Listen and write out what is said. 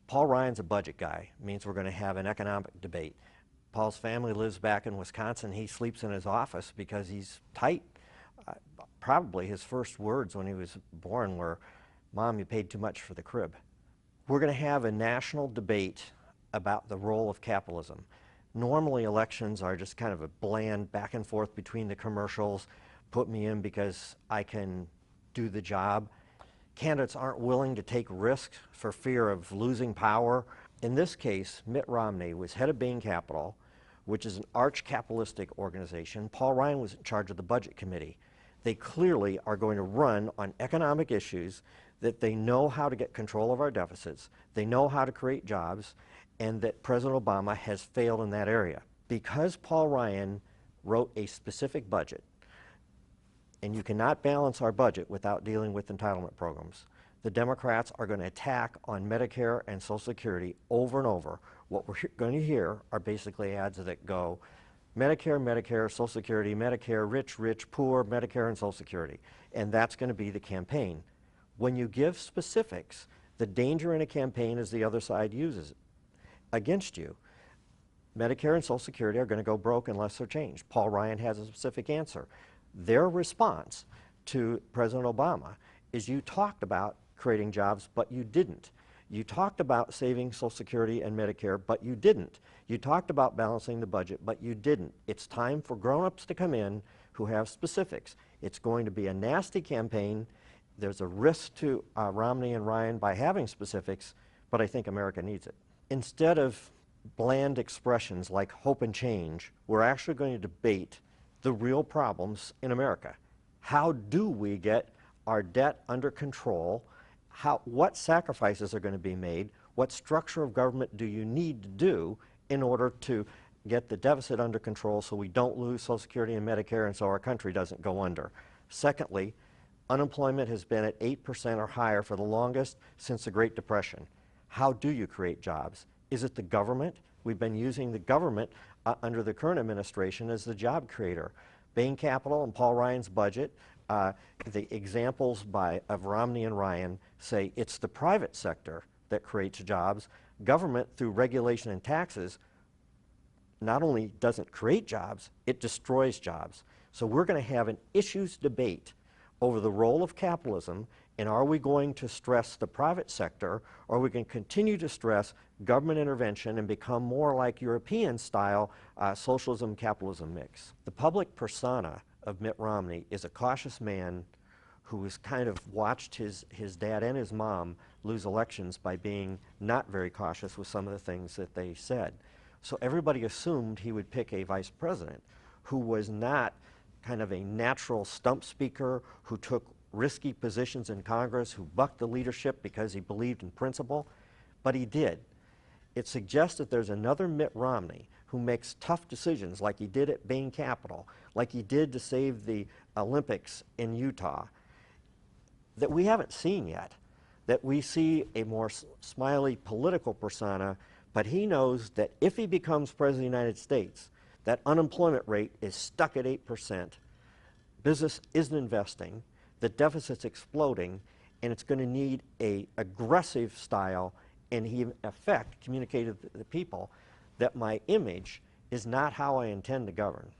Paul Ryan's a budget guy. It means we're going to have an economic debate. Paul's family lives back in Wisconsin. He sleeps in his office because he's tight. Probably his first words when he was born were, "Mom, you paid too much for the crib." We're going to have a national debate about the role of capitalism. Normally elections are just kind of a bland back and forth between the commercials, put me in because I can do the job. Candidates aren't willing to take risks for fear of losing power. In this case, Mitt Romney was head of Bain Capital, which is an arch-capitalistic organization. Paul Ryan was in charge of the Budget Committee. They clearly are going to run on economic issues that they know how to get control of our deficits, they know how to create jobs, and that President Obama has failed in that area. Because Paul Ryan wrote a specific budget, and you cannot balance our budget without dealing with entitlement programs, the Democrats are going to attack on Medicare and Social Security over and over. What we're going to hear are basically ads that go, Medicare, Medicare, Social Security, Medicare, rich, rich, poor, Medicare and Social Security. And that's going to be the campaign. When you give specifics, the danger in a campaign is the other side uses it against you. Medicare and Social Security are going to go broke unless they're changed. Paul Ryan has a specific answer. Their response to President Obama is, you talked about creating jobs, but you didn't. You talked about saving Social Security and Medicare, but you didn't. You talked about balancing the budget, but you didn't. It's time for grown-ups to come in who have specifics. It's going to be a nasty campaign. There's a risk to Romney and Ryan by having specifics, but I think America needs it. Instead of bland expressions like hope and change, we're actually going to debate the real problems in America. How do we get our debt under control? What sacrifices are going to be made? What structure of government do you need to do in order to get the deficit under control so we don't lose Social Security and Medicare and so our country doesn't go under? Secondly, unemployment has been at 8% or higher for the longest since the Great Depression. How do you create jobs? Is it the government? We've been using the government under the current administration as the job creator. Bain Capital and Paul Ryan's budget, the examples of Romney and Ryan say it's the private sector that creates jobs. Government, through regulation and taxes, not only doesn't create jobs, it destroys jobs. So we're going to have an issues debate over the role of capitalism, and are we going to stress the private sector, or are we going to continue to stress government intervention and become more like European-style socialism-capitalism mix? The public persona of Mitt Romney is a cautious man who has kind of watched his dad and his mom lose elections by being not very cautious with some of the things that they said. So everybody assumed he would pick a vice president who was not kind of a natural stump speaker, who took risky positions in Congress, who bucked the leadership because he believed in principle, but he did. It suggests that there's another Mitt Romney who makes tough decisions like he did at Bain Capital, like he did to save the Olympics in Utah, that we haven't seen yet, that we see a more smiley political persona, but he knows that if he becomes President of the United States, that unemployment rate is stuck at 8%, business isn't investing, the deficit's exploding, and it's going to need an aggressive style, and he in effect communicated to the people that my image is not how I intend to govern.